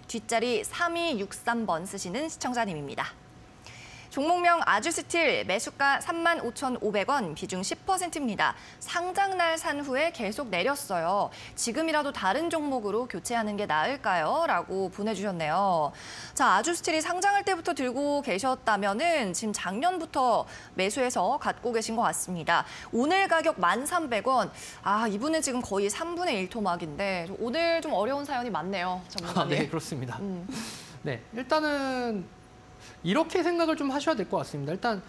뒷자리 3263번 쓰시는 시청자님입니다. 종목명 아주스틸 매수가 35,500원, 비중 10%입니다. 상장날 산 후에 계속 내렸어요. 지금이라도 다른 종목으로 교체하는 게 나을까요? 라고 보내주셨네요. 자, 아주스틸이 상장할 때부터 들고 계셨다면은 지금 작년부터 매수해서 갖고 계신 것 같습니다. 오늘 가격 1,300원. 아, 이분은 지금 거의 3분의 1 토막인데 오늘 좀 어려운 사연이 많네요, 전문가님. 네, 그렇습니다. 네, 일단은 이렇게 생각을 좀 하셔야 될 것 같습니다. 일단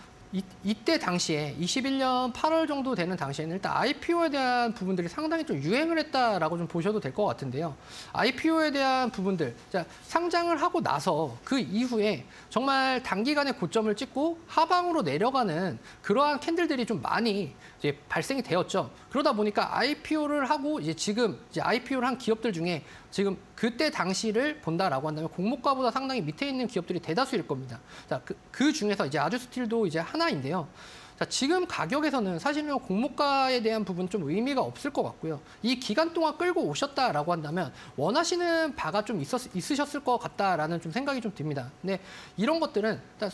이때 당시에 21년 8월 정도 되는 당시에는 일단 IPO에 대한 부분들이 상당히 좀 유행을 했다라고 좀 보셔도 될 것 같은데요. IPO에 대한 부분들, 자, 상장을 하고 나서 그 이후에 정말 단기간에 고점을 찍고 하방으로 내려가는 그러한 캔들들이 좀 많이 이제 발생이 되었죠. 그러다 보니까 IPO를 하고 지금 IPO를 한 기업들 중에 지금 그때 당시를 본다라고 한다면 공모가보다 상당히 밑에 있는 기업들이 대다수일 겁니다. 자, 그 중에서 이제 아주스틸도 이제 하나인데요. 자, 지금 가격에서는 사실은 공모가에 대한 부분 좀 의미가 없을 것 같고요. 이 기간 동안 끌고 오셨다라고 한다면 원하시는 바가 좀 있으셨을 것 같다라는 좀 생각이 좀 듭니다. 근데 이런 것들은 일단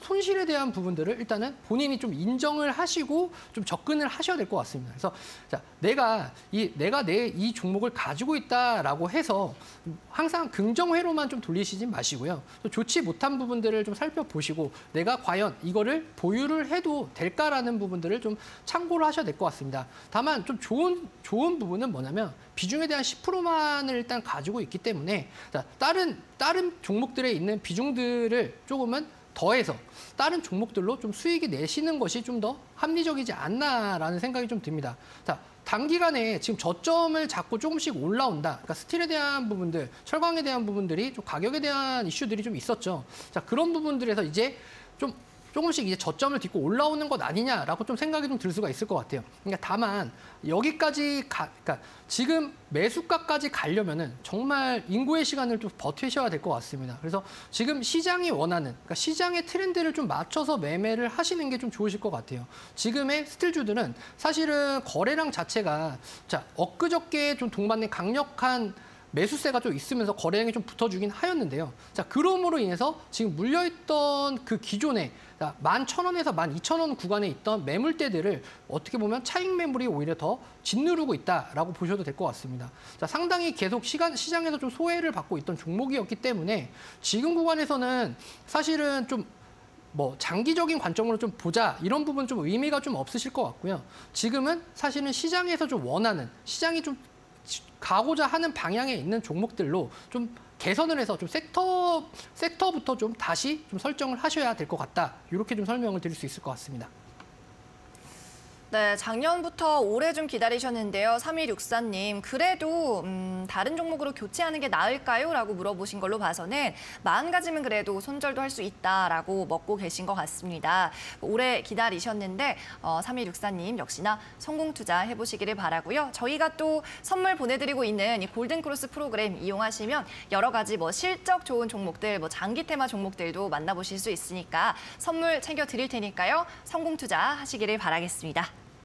손실에 대한 부분들을 일단은 본인이 좀 인정을 하시고 좀 접근을 하셔야 될 것 같습니다. 그래서 자, 내가 이 종목을 가지고 있다라고 해서 항상 긍정회로만 좀 돌리시지 마시고요. 또 좋지 못한 부분들을 좀 살펴보시고 내가 과연 이거를 보유를 해도 될까라는 부분들을 좀 참고를 하셔야 될 것 같습니다. 다만 좀 좋은 부분은 뭐냐면 비중에 대한 10%만을 일단 가지고 있기 때문에 다른 종목들에 있는 비중들을 조금은 더해서 다른 종목들로 좀 수익이 내시는 것이 좀 더 합리적이지 않나라는 생각이 좀 듭니다. 자, 단기간에 지금 저점을 잡고 조금씩 올라온다. 그러니까 스틸에 대한 부분들, 철강에 대한 부분들이 좀 가격에 대한 이슈들이 좀 있었죠. 자, 그런 부분들에서 이제 조금씩 이제 저점을 딛고 올라오는 것 아니냐라고 좀 생각이 좀 들 수가 있을 것 같아요. 그러니까 다만 여기까지 그러니까 지금 매수가까지 가려면은 정말 인고의 시간을 좀 버티셔야 될 것 같습니다. 그래서 지금 시장이 원하는, 그러니까 시장의 트렌드를 좀 맞춰서 매매를 하시는 게 좀 좋으실 것 같아요. 지금의 스틸주들은 사실은 거래량 자체가 엊그저께 좀 동반된 강력한 매수세가 좀 있으면서 거래량이 좀 붙어주긴 하였는데요. 자, 그럼으로 인해서 지금 물려있던 그 기존에 11,000원에서 12,000원 구간에 있던 매물대들을 어떻게 보면 차익 매물이 오히려 더 짓누르고 있다라고 보셔도 될 것 같습니다. 자, 상당히 계속 시장에서 좀 소외를 받고 있던 종목이었기 때문에 지금 구간에서는 사실은 좀 장기적인 관점으로 좀 보자 이런 부분 좀 의미가 좀 없으실 것 같고요. 지금은 사실은 시장에서 좀 원하는, 시장이 좀 가고자 하는 방향에 있는 종목들로 좀 개선을 해서 좀 섹터부터 좀 다시 좀 설정을 하셔야 될 것 같다. 이렇게 좀 설명을 드릴 수 있을 것 같습니다. 네, 작년부터 올해 좀 기다리셨는데요. 3164님, 그래도 다른 종목으로 교체하는 게 나을까요? 라고 물어보신 걸로 봐서는 마음가짐은 그래도 손절도 할 수 있다라고 먹고 계신 것 같습니다. 오래 기다리셨는데 3164님 역시나 성공 투자 해보시기를 바라고요. 저희가 또 선물 보내드리고 있는 이 골든크로스 프로그램 이용하시면 여러 가지 실적 좋은 종목들, 장기 테마 종목들도 만나보실 수 있으니까 선물 챙겨드릴 테니까요. 성공 투자 하시기를 바라겠습니다.